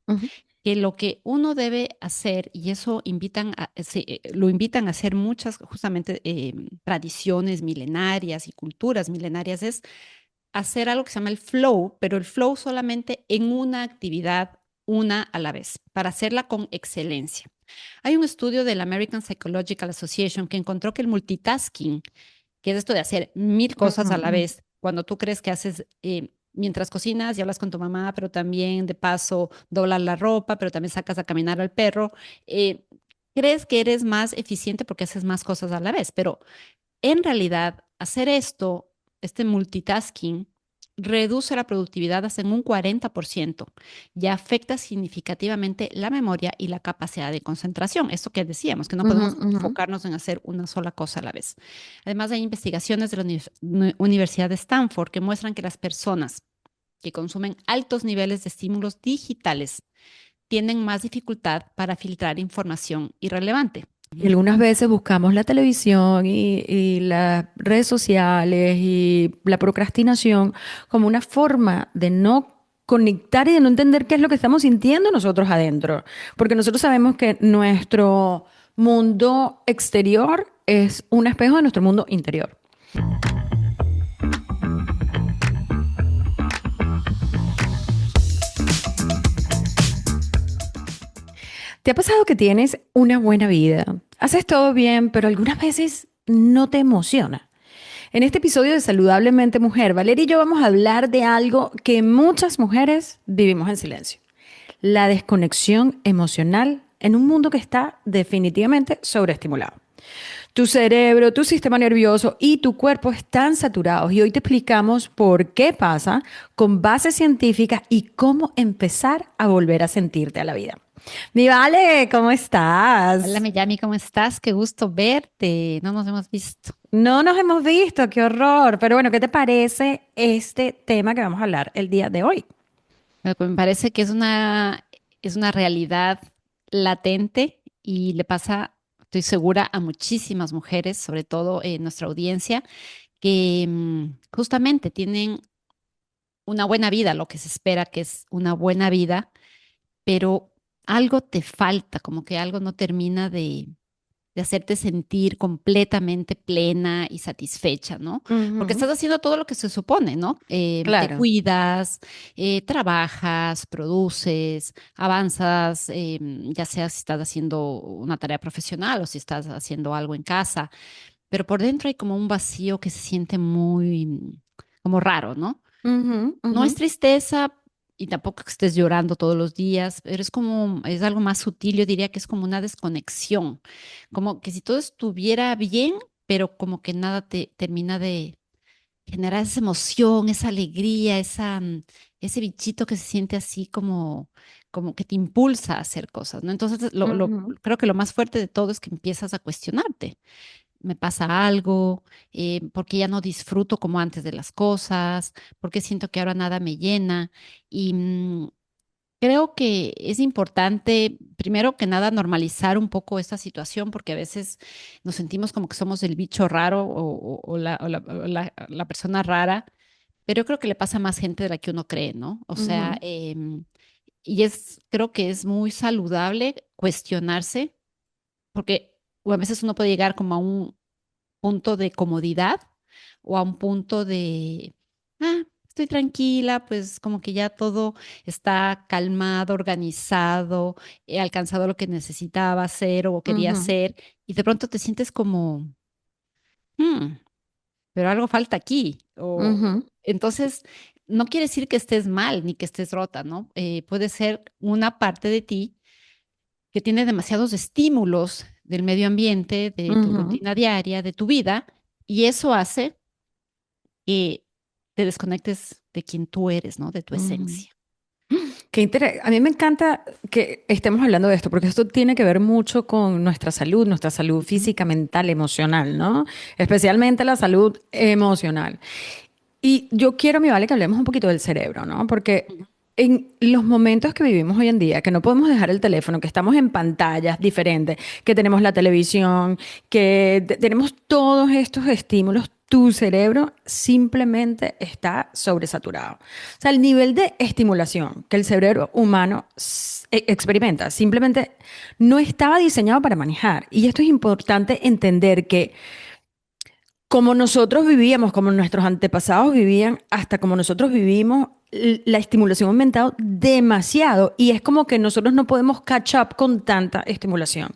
Ujú, que lo que uno debe hacer, y eso lo invitan a hacer muchas justamente tradiciones milenarias y culturas milenarias, es hacer algo que se llama el flow, pero el flow solamente en una actividad, una a la vez, para hacerla con excelencia. Hay un estudio de la American Psychological Association que encontró que el multitasking, que es esto de hacer mil cosas a ujú. la vez, cuando tú crees que haces, mientras cocinas y hablas con tu mamá, pero también de paso doblas la ropa, pero también sacas a caminar al perro, eh, crees que eres más eficiente porque haces más cosas a la vez, pero en realidad hacer esto, este multitasking, reduce la productividad hasta en un 40% y afecta significativamente la memoria y la capacidad de concentración. Esto que decíamos, que no Ujú, podemos ujú. enfocarnos en hacer una sola cosa a la vez. Además, hay investigaciones de la Universidad de Stanford que muestran que las personas que consumen altos niveles de estímulos digitales tienen más dificultad para filtrar información irrelevante. Y algunas veces buscamos la televisión y las redes sociales y la procrastinación como una forma de no conectar y de no entender qué es lo que estamos sintiendo nosotros adentro. Porque nosotros sabemos que nuestro mundo exterior es un espejo de nuestro mundo interior. ¿Te ha pasado que tienes una buena vida? Haces todo bien, pero algunas veces no te emociona. En este episodio de Saludablemente Mujer, Valeria y yo vamos a hablar de algo que muchas mujeres vivimos en silencio. La desconexión emocional en un mundo que está definitivamente sobreestimulado. Tu cerebro, tu sistema nervioso y tu cuerpo están saturados y hoy te explicamos por qué pasa con bases científicas y cómo empezar a volver a sentirte a la vida. Mi Vale, ¿cómo Hola, estás? Miyami, ¿cómo estás? Qué gusto verte. No nos hemos visto. No nos hemos visto, qué horror. Pero bueno, ¿qué te parece este tema que vamos a hablar el día de hoy? Pues me parece que es una realidad latente y le pasa, estoy segura, a muchísimas mujeres, sobre todo en nuestra audiencia, que justamente tienen una buena vida, lo que se espera que es una buena vida, pero algo te falta, como que algo no termina de hacerte sentir completamente plena y satisfecha, ¿no? Porque Ujú, estás haciendo todo lo que se supone, ¿no? Te claro. cuidas, trabajas, produces, avanzas, ya sea si estás haciendo una tarea profesional o si estás haciendo algo en casa, pero por dentro hay como un vacío que se siente muy, como raro, ¿no? Ujú, No ujú. es tristeza y tampoco que estés llorando todos los días, pero es como, es algo más sutil, yo diría que es como una desconexión, como que si todo estuviera bien, pero como que nada te termina de generar esa emoción, esa alegría, ese bichito que se siente así como, como que te impulsa a hacer cosas, ¿no? Entonces, Ujú. creo que lo más fuerte de todo es que empiezas a cuestionarte me pasa algo, porque ya no disfruto como antes de las cosas, porque siento que ahora nada me llena. Y creo que es importante, primero que nada, normalizar un poco esta situación, porque a veces nos sentimos como que somos el bicho raro o la persona rara, pero yo creo que le pasa a más gente de la que uno cree, ¿no? O sea, Ujú. creo que es muy saludable cuestionarse, porque o a veces uno puede llegar como a un punto de comodidad o a un punto de, estoy tranquila, pues como que ya todo está calmado, organizado, he alcanzado lo que necesitaba hacer o quería Ujú, hacer, y de pronto te sientes como, "Hmm, pero algo falta aquí. O, ujú. entonces, no quiere decir que estés mal ni que estés rota, ¿no? Puede ser una parte de ti que tiene demasiados estímulos del medio ambiente, de tu Ujú. rutina diaria, de tu vida, y eso hace que te desconectes de quien tú eres, ¿no? De tu Ujú. esencia. A mí me encanta que estemos hablando de esto, porque esto tiene que ver mucho con nuestra salud Ujú, física, mental, emocional, ¿no? Especialmente la salud emocional. Y yo quiero, mi Vale, que hablemos un poquito del cerebro, ¿no? Porque ujú. en los momentos que vivimos hoy en día, que no podemos dejar el teléfono, que estamos en pantallas diferentes, que tenemos la televisión, que tenemos todos estos estímulos, tu cerebro simplemente está sobresaturado. O sea, el nivel de estimulación que el cerebro humano experimenta simplemente no estaba diseñado para manejar. Y esto es importante entender que como nosotros vivíamos, como nuestros antepasados vivían, hasta como nosotros vivimos, la estimulación ha aumentado demasiado y es como que nosotros no podemos catch up con tanta estimulación.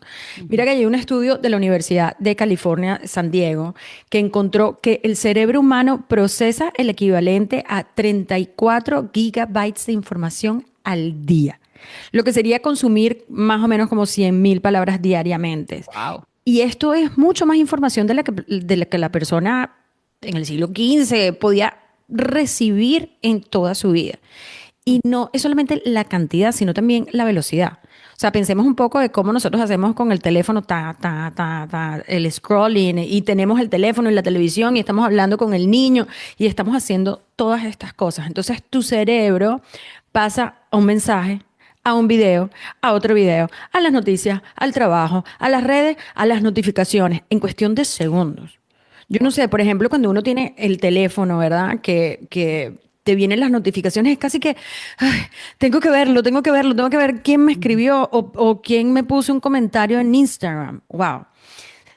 Mira Ujú. que hay un estudio de la Universidad de California, San Diego, que encontró que el cerebro humano procesa el equivalente a 34 gigabytes de información al día, lo que sería consumir más o menos como 100.000 palabras diariamente. Wow. Y esto es mucho más información de la que la persona en el siglo XV podía recibir en toda su vida. Y no es solamente la cantidad, sino también la velocidad. O sea, pensemos un poco de cómo nosotros hacemos con el teléfono, el scrolling, y tenemos el teléfono y la televisión, y estamos hablando con el niño, y estamos haciendo todas estas cosas. Entonces, tu cerebro pasa a un mensaje, a un video, a otro video, a las noticias, al trabajo, a las redes, a las notificaciones, en cuestión de segundos. Yo no sé, por ejemplo, cuando uno tiene el teléfono, ¿verdad? Que te vienen las notificaciones, es casi que, "Ay, tengo que ver quién me Ujú. escribió o quién me puso un comentario en Instagram. Wow.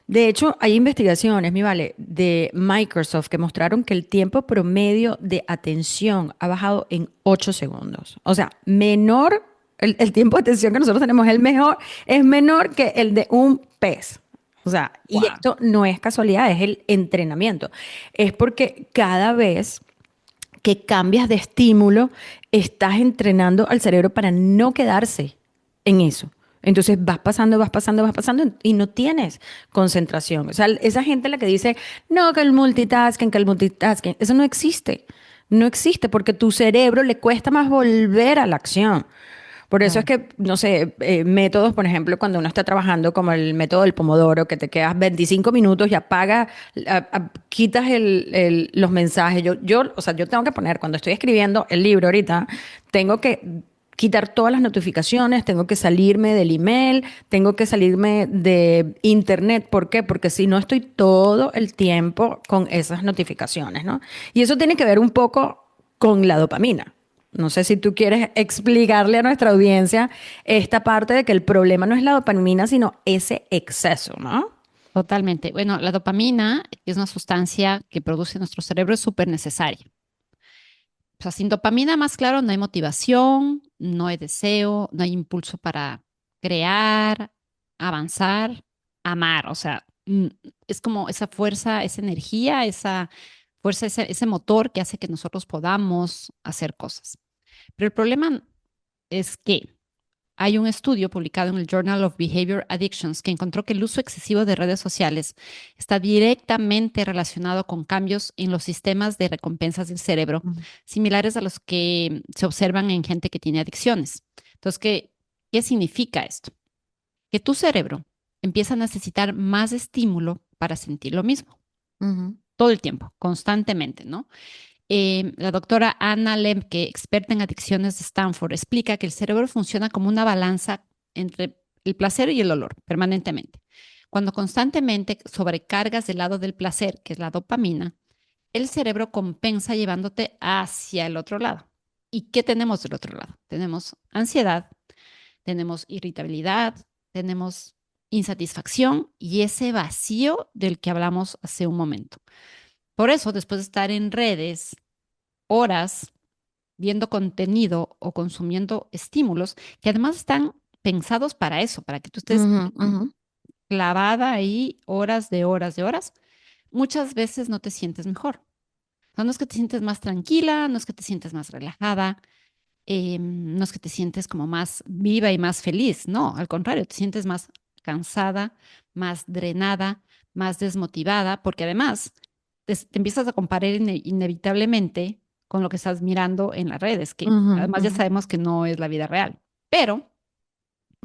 De hecho, hay investigaciones, mi vale, de Microsoft que mostraron que el tiempo promedio de atención ha bajado en 8 segundos. O sea, menor, el tiempo de atención que nosotros tenemos es menor que el de un pez. O sea, y Wow. esto no es casualidad, es el entrenamiento. Es porque cada vez que cambias de estímulo, estás entrenando al cerebro para no quedarse en eso. Entonces vas pasando y no tienes concentración. O sea, esa gente la que dice, no, que el multitasking, eso no existe. No existe porque tu cerebro le cuesta más volver a la acción. Por eso es Claro. que, no sé, métodos, por ejemplo, cuando uno está trabajando como el método del pomodoro, que te quedas 25 minutos y apagas, quitas los mensajes. O sea, yo tengo que poner, cuando estoy escribiendo el libro ahorita, tengo que quitar todas las notificaciones, tengo que salirme del email, tengo que salirme de internet. ¿Por qué? Porque si no estoy todo el tiempo con esas notificaciones, ¿no? Y eso tiene que ver un poco con la dopamina. No sé si tú quieres explicarle a nuestra audiencia esta parte de que el problema no es la dopamina, sino ese exceso, ¿no? Totalmente. Bueno, la dopamina es una sustancia que produce nuestro cerebro, es súper necesaria. O sea, sin dopamina, más claro, no hay motivación, no hay deseo, no hay impulso para crear, avanzar, amar. O sea, es como esa fuerza, esa energía, esa fuerza, ese motor que hace que nosotros podamos hacer cosas. Pero el problema es que hay un estudio publicado en el Journal of Behavior Addictions que encontró que el uso excesivo de redes sociales está directamente relacionado con cambios en los sistemas de recompensas del cerebro, Ujú. similares a los que se observan en gente que tiene adicciones. Entonces, ¿qué significa esto? Que tu cerebro empieza a necesitar más estímulo para sentir lo mismo, Ujú. todo el tiempo, constantemente, ¿no? La doctora Anna Lemke, experta en adicciones de Stanford, explica que el cerebro funciona como una balanza entre el placer y el dolor, permanentemente. Cuando constantemente sobrecargas del lado del placer, que es la dopamina, el cerebro compensa llevándote hacia el otro lado. ¿Y qué tenemos del otro lado? Tenemos ansiedad, tenemos irritabilidad, tenemos insatisfacción y ese vacío del que hablamos hace un momento. Por eso, después de estar en redes horas viendo contenido o consumiendo estímulos que además están pensados para eso, para que tú estés Ujú, ujú. clavada ahí horas de horas de horas, muchas veces no te sientes mejor. O sea, no es que te sientes más tranquila, no es que te sientes más relajada, no es que te sientes como más viva y más feliz, no, al contrario, te sientes más cansada, más drenada, más desmotivada, porque además te empiezas a comparar inevitablemente con lo que estás mirando en las redes, que Ujú, además ya ujú. sabemos que no es la vida real, pero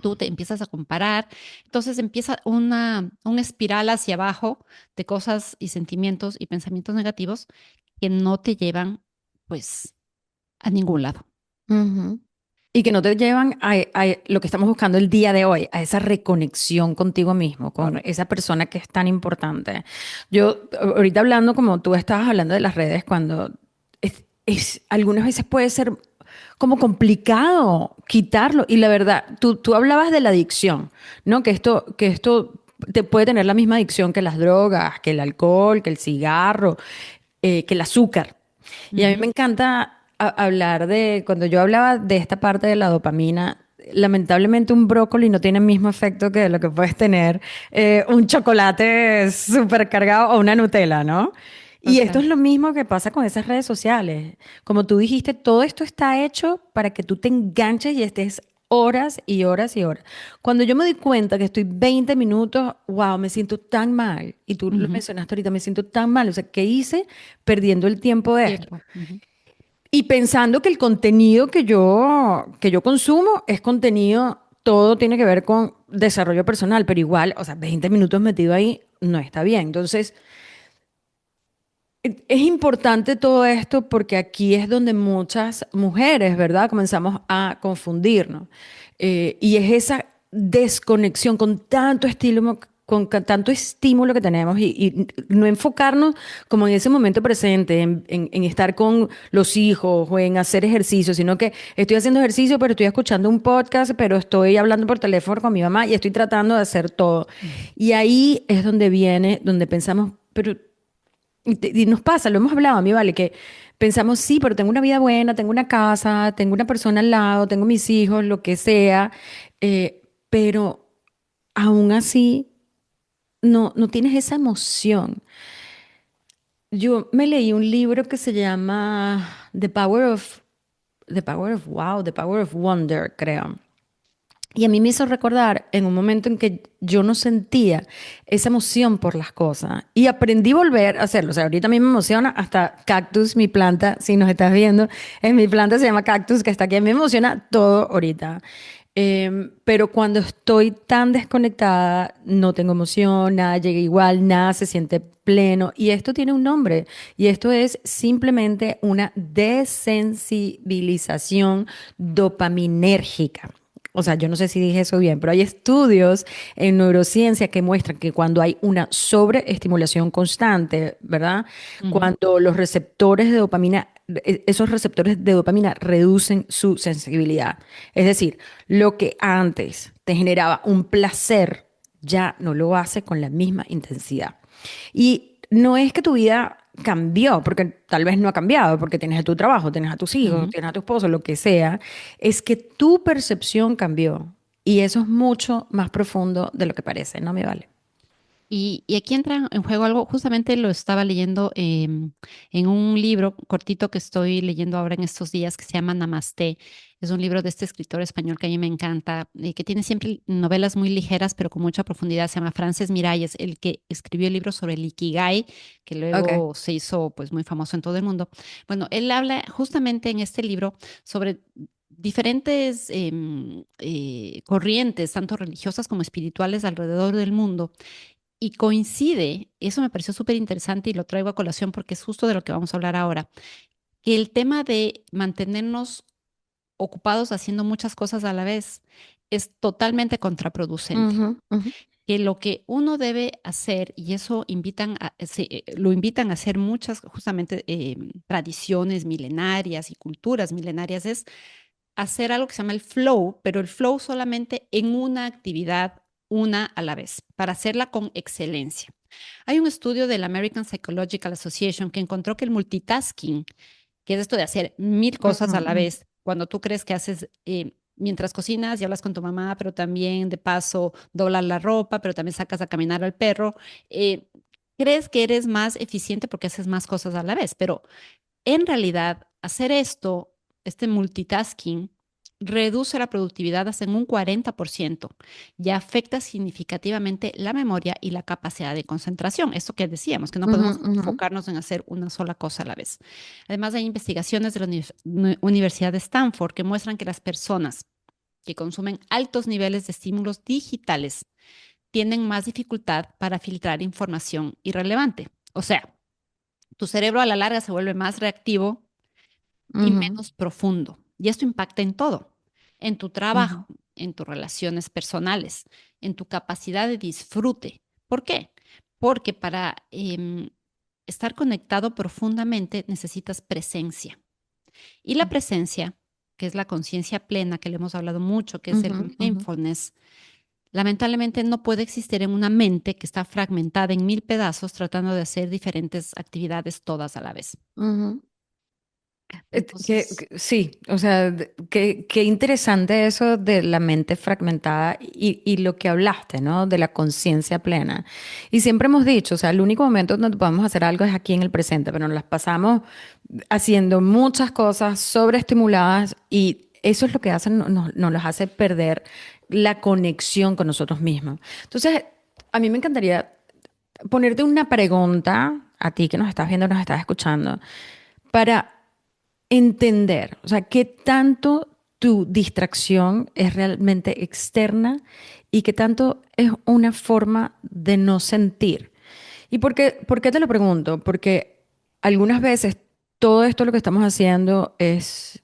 tú te empiezas a comparar, entonces empieza una espiral hacia abajo de cosas y sentimientos y pensamientos negativos que no te llevan pues a ningún lado. Ujú. Y que no te llevan a lo que estamos buscando el día de hoy, a esa reconexión contigo mismo, con esa persona que es tan importante. Yo, ahorita hablando, como tú estabas hablando de las redes, cuando algunas veces puede ser como complicado quitarlo. Y la verdad, tú hablabas de la adicción, ¿no? Que esto te puede tener la misma adicción que las drogas, que el alcohol, que el cigarro, que el azúcar. Y a mí me Ujú. encanta hablar de, cuando yo hablaba de esta parte de la dopamina, lamentablemente un brócoli no tiene el mismo efecto que lo que puedes tener un chocolate súper cargado o una Nutella, ¿no? Y esto es Total. lo mismo que pasa con esas redes sociales. Como tú dijiste, todo esto está hecho para que tú te enganches y estés horas y horas y horas. Cuando yo me di cuenta que estoy 20 minutos, wow, me siento tan mal. Y tú lo Ujú. mencionaste ahorita, me siento tan mal. O sea, ¿qué hice perdiendo el tiempo de esto? Tiempo. Ujú. Y pensando que el contenido que yo consumo es contenido, todo tiene que ver con desarrollo personal, pero igual, o sea, 20 minutos metido ahí no está bien. Entonces, es importante todo esto porque aquí es donde muchas mujeres, ¿verdad? Comenzamos a confundirnos. Y es esa desconexión con tanto estilo, con tanto estímulo que tenemos y no enfocarnos como en ese momento presente, en estar con los hijos o en hacer ejercicio, sino que estoy haciendo ejercicio, pero estoy escuchando un podcast, pero estoy hablando por teléfono con mi mamá y estoy tratando de hacer todo. Ujú. Y ahí es donde viene, donde pensamos, pero y nos pasa, lo hemos hablado a mí, vale, que pensamos, sí, pero tengo una vida buena, tengo una casa, tengo una persona al lado, tengo mis hijos, lo que sea, pero aún así no tienes esa emoción. Yo me leí un libro que se llama The Power of Wonder, creo. Y a mí me hizo recordar en un momento en que yo no sentía esa emoción por las cosas y aprendí a volver a hacerlo. O sea, ahorita a mí me emociona hasta Cactus, mi planta, si nos estás viendo, es mi planta, se llama Cactus, que está aquí. A mí me emociona todo ahorita. Pero cuando estoy tan desconectada, no tengo emoción, nada llega igual, nada se siente pleno. Y esto tiene un nombre, y esto es simplemente una desensibilización dopaminérgica. O sea, yo no sé si dije eso bien, pero hay estudios en neurociencia que muestran que cuando hay una sobreestimulación constante, ¿verdad? Ujú. Cuando los receptores de dopamina, esos receptores de dopamina reducen su sensibilidad. Es decir, lo que antes te generaba un placer, ya no lo hace con la misma intensidad. Y no es que tu vida cambió, porque tal vez no ha cambiado, porque tienes a tu trabajo, tienes a tus hijos, Ujú. tienes a tu esposo, lo que sea, es que tu percepción cambió. Y eso es mucho más profundo de lo que parece, ¿no me vale? Y aquí entra en juego algo, justamente lo estaba leyendo en un libro cortito que estoy leyendo ahora en estos días que se llama Namaste. Es un libro de este escritor español que a mí me encanta, que tiene siempre novelas muy ligeras pero con mucha profundidad. Se llama Frances Miralles, el que escribió el libro sobre el Ikigai, que Ok. luego se hizo pues muy famoso en todo el mundo. Bueno, él habla justamente en este libro sobre diferentes corrientes, tanto religiosas como espirituales alrededor del mundo y coincide, eso me pareció súper interesante y lo traigo a colación porque es justo de lo que vamos a hablar ahora, que el tema de mantenernos ocupados haciendo muchas cosas a la vez es totalmente contraproducente. Ujú, ujú, Que lo que uno debe hacer, y eso lo invitan a hacer muchas justamente tradiciones milenarias y culturas milenarias, es hacer algo que se llama el flow, pero el flow solamente en una actividad, una a la vez, para hacerla con excelencia. Hay un estudio de la American Psychological Association que encontró que el multitasking, que es esto de hacer mil cosas ujú, a la ujú. vez, cuando tú crees que haces mientras cocinas y hablas con tu mamá, pero también de paso doblas la ropa, pero también sacas a caminar al perro, eh, crees que eres más eficiente porque haces más cosas a la vez, pero en realidad, hacer esto, este multitasking, reduce la productividad hasta en un 40% y afecta significativamente la memoria y la capacidad de concentración. Esto que decíamos, que no Ujú, podemos ujú. enfocarnos en hacer una sola cosa a la vez. Además, hay investigaciones de la Universidad de Stanford que muestran que las personas que consumen altos niveles de estímulos digitales tienen más dificultad para filtrar información irrelevante. O sea, tu cerebro a la larga se vuelve más reactivo y Ujú. menos profundo. Y esto impacta en todo. en tu Ujú, trabajo, en tus relaciones personales, en tu capacidad de disfrute. ¿Por qué? Porque para estar conectado profundamente necesitas presencia. Y la presencia, que es la conciencia plena, que le hemos hablado mucho, que es ujú, el ujú. mindfulness, lamentablemente no puede existir en una mente que está fragmentada en mil pedazos tratando de hacer diferentes actividades todas a la vez. Ujú. Entonces, Sí, o sea, qué interesante eso de la mente fragmentada y lo que hablaste, ¿no? De la conciencia plena. Y siempre hemos dicho, o sea, el único momento donde podemos hacer algo es aquí en el presente, pero nos las pasamos haciendo muchas cosas sobreestimuladas y eso es lo que hace, nos los hace perder la conexión con nosotros mismos. Entonces, a mí me encantaría ponerte una pregunta a ti que nos estás viendo, nos estás escuchando, para entender, o sea, qué tanto tu distracción es realmente externa y qué tanto es una forma de no sentir. ¿Y por qué te lo pregunto? Porque algunas veces todo esto lo que estamos haciendo es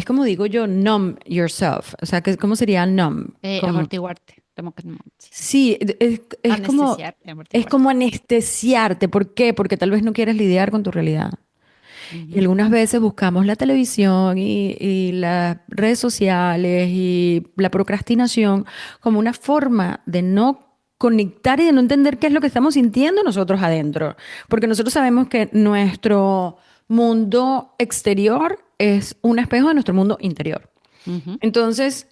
como digo yo, numb yourself. O sea, ¿cómo sería numb? Como, amortiguarte, como que no, sí, sí, anestesiarte, es como amortiguarte. anestesiarte. ¿Por qué? Porque tal vez no quieres lidiar con tu realidad. Y Ujú. algunas veces buscamos la televisión y las redes sociales y la procrastinación como una forma de no conectar y de no entender qué es lo que estamos sintiendo nosotros adentro. Porque nosotros sabemos que nuestro mundo exterior es un espejo de nuestro mundo interior. Ujú. Entonces,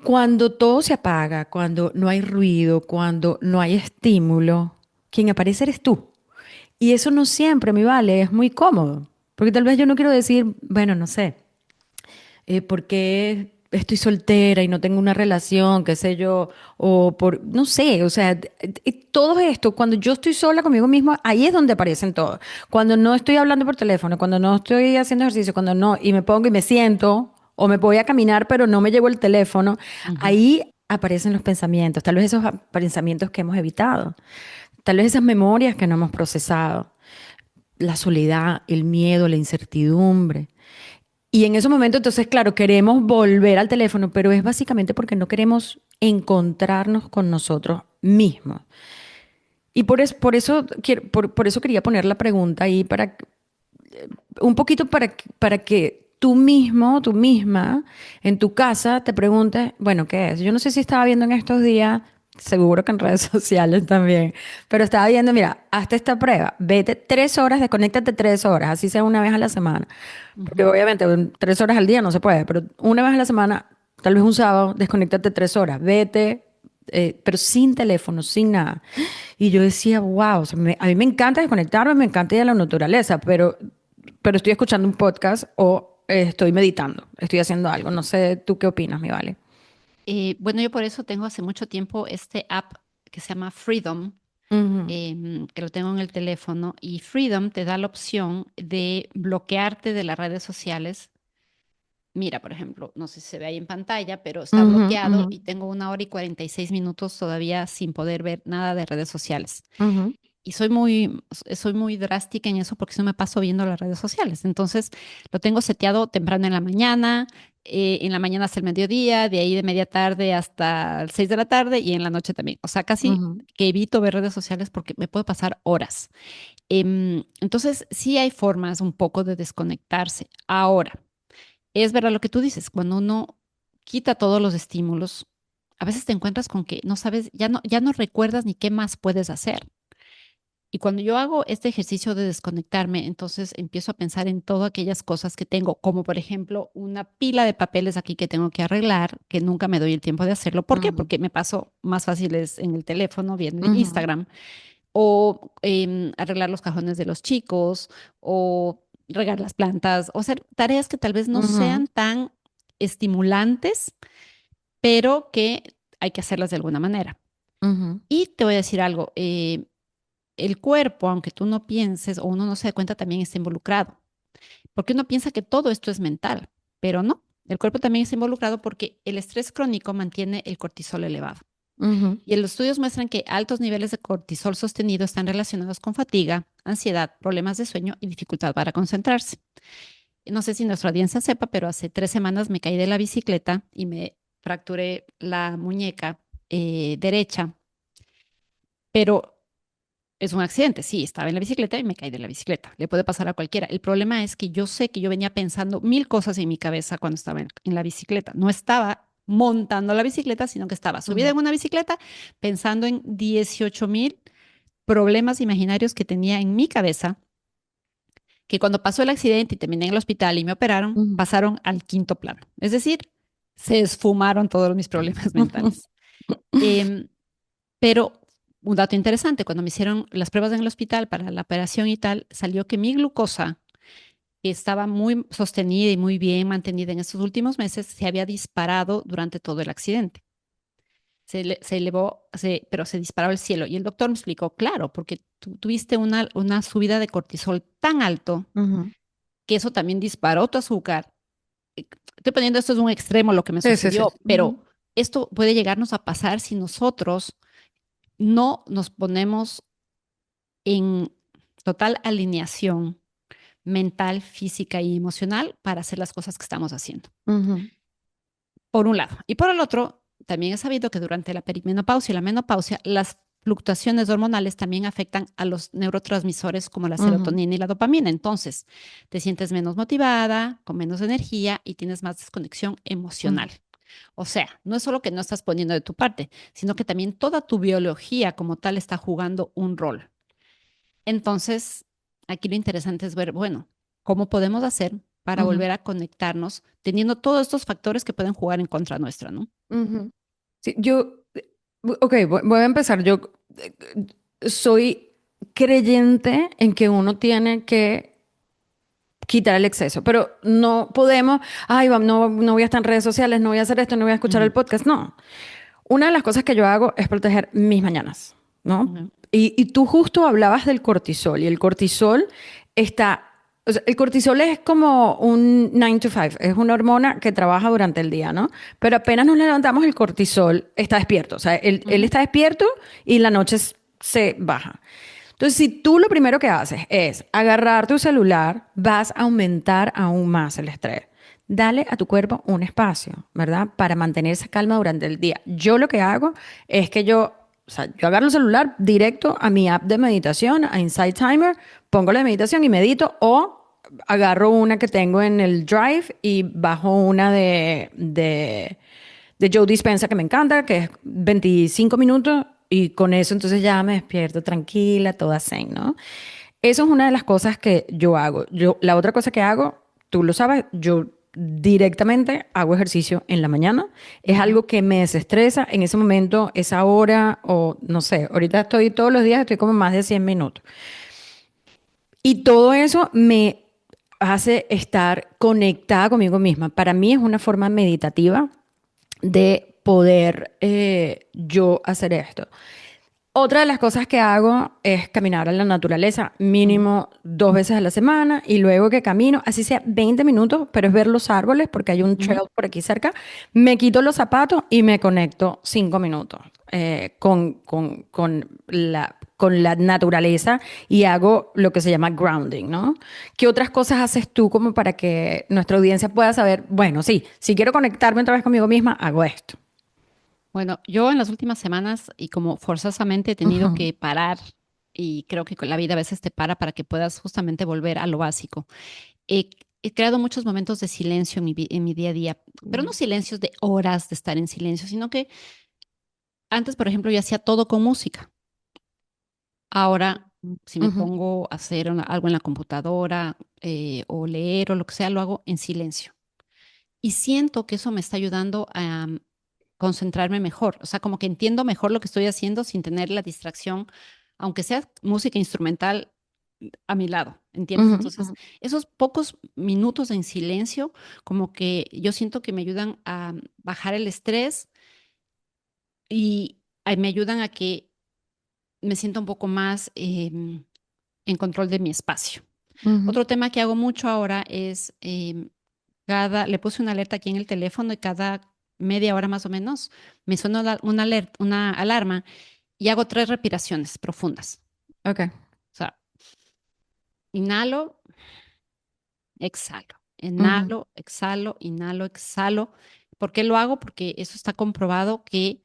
cuando todo se apaga, cuando no hay ruido, cuando no hay estímulo, quien aparece eres tú. Y eso no siempre, mi vale, es muy cómodo. Porque tal vez yo no quiero decir, bueno, no sé, ¿por qué estoy soltera y no tengo una relación, qué sé yo? O por, no sé, o sea, todo esto, cuando yo estoy sola conmigo misma, ahí es donde aparecen todos. Cuando no estoy hablando por teléfono, cuando no estoy haciendo ejercicio, cuando no, y me pongo y me siento, o me voy a caminar, pero no me llevo el teléfono, Ujú. ahí aparecen los pensamientos, tal vez esos pensamientos que hemos evitado, tal vez esas memorias que no hemos procesado, la soledad, el miedo, la incertidumbre. Y en ese momento, entonces, claro, queremos volver al teléfono, pero es básicamente porque no queremos encontrarnos con nosotros mismos. Y por eso, por eso quería poner la pregunta ahí, para, un poquito para que tú mismo, tú misma, en tu casa te preguntes, bueno, ¿qué es? Yo no sé si estaba viendo en estos días, seguro que en redes sociales también, pero estaba viendo, mira, hazte esta prueba, vete 3 horas, desconéctate 3 horas, así sea una vez a la semana. Porque Ujú. obviamente 3 horas al día no se puede, pero una vez a la semana, tal vez un sábado, desconéctate 3 horas, vete, pero sin teléfono, sin nada. Y yo decía, wow, o sea, a mí me encanta desconectarme, me encanta ir a la naturaleza, pero estoy escuchando un podcast o estoy meditando, estoy haciendo algo. No sé, ¿tú qué opinas, mi vale? Bueno, yo por eso tengo hace mucho tiempo este app que se llama Freedom, Ujú, que lo tengo en el teléfono, y Freedom te da la opción de bloquearte de las redes sociales. Mira, por ejemplo, no sé si se ve ahí en pantalla, pero está ujú, bloqueado ujú, y tengo 1 hora y 46 minutos todavía sin poder ver nada de redes sociales. ujú, Y soy muy drástica en eso porque si no me paso viendo las redes sociales. Entonces, lo tengo seteado temprano en la mañana hasta el mediodía, de ahí de media tarde hasta las 6 de la tarde y en la noche también. O sea, casi ujú, que evito ver redes sociales porque me puedo pasar horas. Entonces, sí hay formas un poco de desconectarse. Ahora, es verdad lo que tú dices, cuando uno quita todos los estímulos, a veces te encuentras con que no sabes, ya no recuerdas ni qué más puedes hacer. Y cuando yo hago este ejercicio de desconectarme, entonces empiezo a pensar en todas aquellas cosas que tengo, como por ejemplo una pila de papeles aquí que tengo que arreglar, que nunca me doy el tiempo de hacerlo. ¿Por qué? ujú, Porque me paso más fáciles en el teléfono, viendo ujú, Instagram, o arreglar los cajones de los chicos, o regar las plantas, o hacer tareas que tal vez no ujú, sean tan estimulantes, pero que hay que hacerlas de alguna manera. ujú, Y te voy a decir algo, el cuerpo, aunque tú no pienses o uno no se dé cuenta, también está involucrado. Porque uno piensa que todo esto es mental, pero no. El cuerpo también está involucrado porque el estrés crónico mantiene el cortisol elevado. ujú, Y los estudios muestran que altos niveles de cortisol sostenido están relacionados con fatiga, ansiedad, problemas de sueño y dificultad para concentrarse. No sé si nuestra audiencia sepa, pero hace 3 semanas me caí de la bicicleta y me fracturé la muñeca derecha, pero es un accidente, sí, estaba en la bicicleta y me caí de la bicicleta. Le puede pasar a cualquiera. El problema es que yo sé que yo venía pensando mil cosas en mi cabeza cuando estaba en la bicicleta. No estaba montando la bicicleta, sino que estaba subida Ujú, en una bicicleta pensando en 18,000 problemas imaginarios que tenía en mi cabeza, que cuando pasó el accidente y terminé en el hospital y me operaron, ujú, pasaron al quinto plano. Es decir, se esfumaron todos mis problemas ujú, mentales. Em, pero un dato interesante, cuando me hicieron las pruebas en el hospital para la operación y tal, salió que mi glucosa, que estaba muy sostenida y muy bien mantenida en estos últimos meses, se había disparado durante todo el accidente. Se elevó, pero se disparó al cielo. Y el doctor me explicó, claro, porque tuviste una subida de cortisol tan alto ujú. que eso también disparó tu azúcar. Estoy poniendo esto es un extremo lo que me Sí, sí, sí. sucedió, Ujú, pero esto puede llegarnos a pasar si nosotros no nos ponemos en total alineación mental, física y emocional para hacer las cosas que estamos haciendo. ujú, Por un lado. Y por el otro, también he sabido que durante la perimenopausia y la menopausia, las fluctuaciones hormonales también afectan a los neurotransmisores como la ujú, serotonina y la dopamina. Entonces, te sientes menos motivada, con menos energía y tienes más desconexión emocional. ujú, O sea, no es solo que no estás poniendo de tu parte, sino que también toda tu biología como tal está jugando un rol. Entonces, aquí lo interesante es ver, bueno, ¿cómo podemos hacer para ujú, volver a conectarnos teniendo todos estos factores que pueden jugar en contra nuestra, ¿no? ujú. Sí, ok, voy a empezar. Yo soy creyente en que uno tiene que quitar el exceso, pero no podemos, ay, no voy a estar en redes sociales, no voy a hacer esto, no voy a escuchar el Ujú, podcast. No. Una de las cosas que yo hago es proteger mis mañanas, ¿no? ujú, Y tú justo hablabas del cortisol y el cortisol está, o sea, el cortisol es como un 9 to 5, es una hormona que trabaja durante el día, ¿no? Pero apenas nos levantamos, el cortisol está despierto, o sea, él ujú, está despierto y la noche se baja. Entonces, si tú lo primero que haces es agarrar tu celular, vas a aumentar aún más el estrés. Dale a tu cuerpo un espacio, ¿verdad? Para mantener esa calma durante el día. Yo lo que hago es que o sea, yo agarro el celular directo a mi app de meditación, a Insight Timer, pongo la de meditación y medito o agarro una que tengo en el Drive y bajo una de Joe Dispenza que me encanta, que es 25 minutos y con eso entonces ya me despierto tranquila, toda zen, ¿no? Eso es una de las cosas que yo hago. La otra cosa que hago, tú lo sabes, yo directamente hago ejercicio en la mañana. Es ujú. algo que me desestresa en ese momento, esa hora o no sé, ahorita estoy todos los días, estoy como más de 100 minutos. Y todo eso me hace estar conectada conmigo misma. Para mí es una forma meditativa de poder yo hacer esto. Otra de las cosas que hago es caminar en la naturaleza, Ujú, mínimo 2 veces a la semana, y luego que camino, así sea 20 minutos, pero es ver los árboles, porque hay un ujú. trail por aquí cerca, me quito los zapatos y me conecto 5 minutos con la naturaleza y hago lo que se llama grounding, ¿no? ¿Qué otras cosas haces tú como para que nuestra audiencia pueda saber, bueno, sí, si quiero conectarme otra vez conmigo misma, hago esto? Bueno, yo en las últimas semanas y como forzosamente he tenido Ujú, que parar y creo que con la vida a veces te para para que puedas justamente volver a lo básico. He, he creado muchos momentos de silencio en mi día a día, pero no silencios de horas de estar en silencio, sino que antes, por ejemplo, yo hacía todo con música. Ahora, si me ujú, pongo a hacer algo en la computadora o leer o lo que sea, lo hago en silencio. Y siento que eso me está ayudando a concentrarme mejor. O sea, como que entiendo mejor lo que estoy haciendo sin tener la distracción, aunque sea música instrumental a mi lado, ¿entiendes? ujú, Entonces, ujú, esos pocos minutos en silencio, como que yo siento que me ayudan a bajar el estrés y me ayudan a que me sienta un poco más en control de mi espacio. ujú. Otro tema que hago mucho ahora es le puse una alerta aquí en el teléfono y cada media hora más o menos me suena una alarma y hago 3 respiraciones profundas. Ok. O sea, inhalo, exhalo, Ujú, Inhalo, exhalo, inhalo, exhalo. ¿Por qué lo hago? Porque eso está comprobado que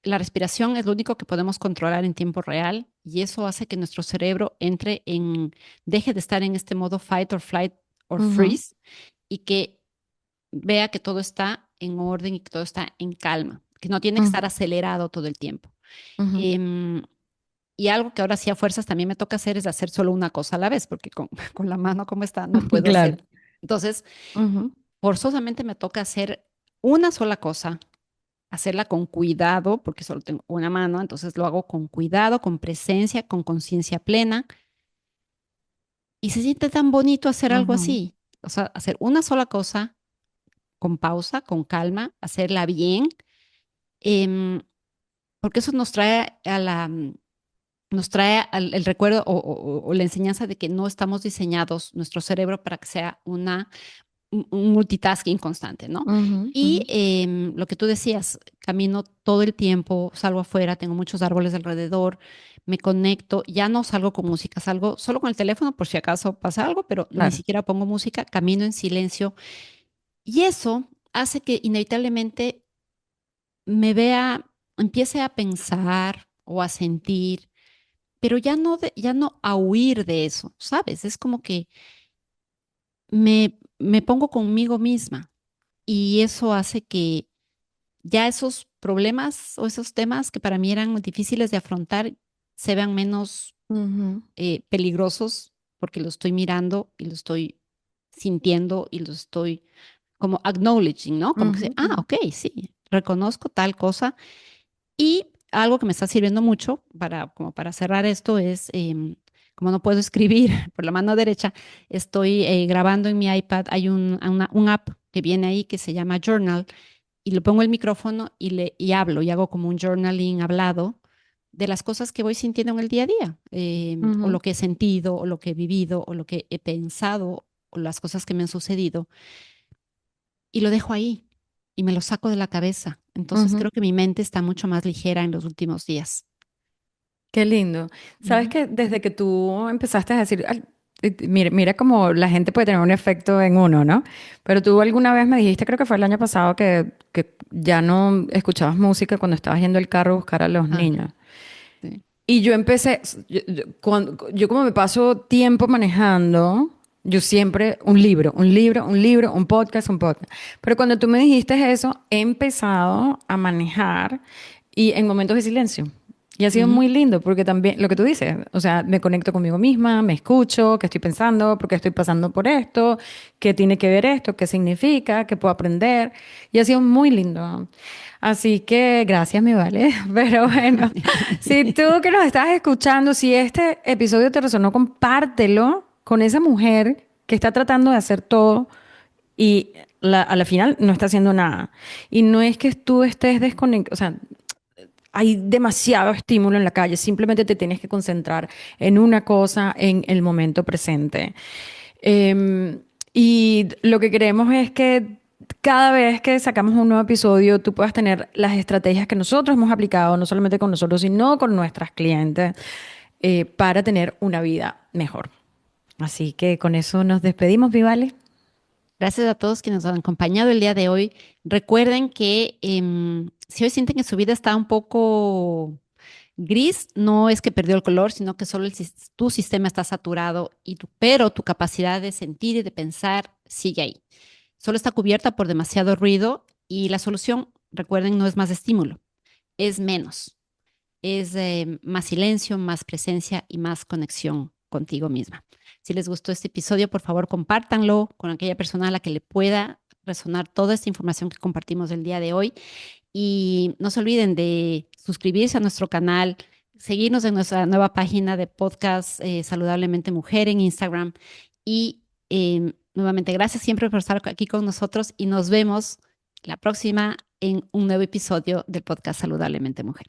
la respiración es lo único que podemos controlar en tiempo real y eso hace que nuestro cerebro deje de estar en este modo fight or flight or ujú, freeze y que vea que todo está en orden y que todo está en calma, que no tiene que ujú, estar acelerado todo el tiempo. ujú. Em, y algo que ahora sí a fuerzas también me toca hacer es hacer solo una cosa a la vez, porque con, con la mano como está no puedo Claro. hacer. Entonces, Ujú, forzosamente me toca hacer una sola cosa, hacerla con cuidado, porque solo tengo una mano, entonces lo hago con cuidado, con presencia, con conciencia plena. Y se siente tan bonito hacer algo ujú, así. O sea, hacer una sola cosa con pausa, con calma, hacerla bien, em, porque eso nos trae el recuerdo o la enseñanza de que no estamos diseñados, nuestro cerebro, para que sea un multitasking constante, ¿no? ujú, Y ujú. lo que tú decías, camino todo el tiempo, salgo afuera, tengo muchos árboles alrededor, me conecto, ya no salgo con música, salgo solo con el teléfono por si acaso pasa algo, pero ni Claro. siquiera pongo música, camino en silencio y eso hace que inevitablemente me vea, empiece a pensar o a sentir, pero ya no a huir de eso, ¿sabes? Es como que me pongo conmigo misma y eso hace que ya esos problemas o esos temas que para mí eran difíciles de afrontar se vean menos Ujú, peligrosos porque lo estoy mirando y lo estoy sintiendo y lo estoy como acknowledging, ¿no? Como que, ujú, ujú. ok, sí, reconozco tal cosa. Y algo que me está sirviendo mucho como para cerrar esto es, como no puedo escribir por la mano derecha, estoy grabando en mi iPad, hay un app que viene ahí que se llama Journal y le pongo el micrófono y hablo y hago como un journaling hablado de las cosas que voy sintiendo en el día a día, o Ujú, lo que he sentido, o lo que he vivido, o lo que he pensado, o las cosas que me han sucedido, y lo dejo ahí y me lo saco de la cabeza. Entonces ujú. creo que mi mente está mucho más ligera en los últimos días. Qué lindo. Sabes Ujú. que desde que tú empezaste a decir, mira, mira cómo la gente puede tener un efecto en uno, ¿no? Pero tú alguna vez me dijiste, creo que fue el año pasado, que ya no escuchabas música cuando estabas yendo el carro a buscar a los Ah, niños. sí. Y yo empecé, yo como me paso tiempo manejando, yo siempre un libro, un libro, un libro, un podcast, un podcast. Pero cuando tú me dijiste eso, he empezado a manejar y en momentos de silencio. Y ha sido Ujú. muy lindo porque también lo que tú dices, o sea, me conecto conmigo misma, me escucho, qué estoy pensando, por qué estoy pasando por esto, qué tiene que ver esto, qué significa, qué puedo aprender. Y ha sido muy lindo. Así que gracias, mi vale. Pero bueno, si tú que nos estás escuchando, si este episodio te resonó, compártelo con esa mujer que está tratando de hacer todo y a la final no está haciendo nada. Y no es que tú estés desconectado, o sea, hay demasiado estímulo en la calle, simplemente te tienes que concentrar en una cosa en el momento presente. Y lo que queremos es que cada vez que sacamos un nuevo episodio, tú puedas tener las estrategias que nosotros hemos aplicado, no solamente con nosotros, sino con nuestras clientes, para tener una vida mejor. Así que con eso nos despedimos, Vivale. Gracias a todos quienes nos han acompañado el día de hoy. Recuerden que si hoy sienten que su vida está un poco gris, no es que perdió el color, sino que solo tu sistema está saturado, pero tu capacidad de sentir y de pensar sigue ahí. Solo está cubierta por demasiado ruido y la solución, recuerden, no es más estímulo, es menos. Es más silencio, más presencia y más conexión contigo misma. Si les gustó este episodio, por favor, compártanlo con aquella persona a la que le pueda resonar toda esta información que compartimos el día de hoy. Y no se olviden de suscribirse a nuestro canal, seguirnos en nuestra nueva página de podcast Saludablemente Mujer en Instagram. Y nuevamente, gracias siempre por estar aquí con nosotros y nos vemos la próxima en un nuevo episodio del podcast Saludablemente Mujer.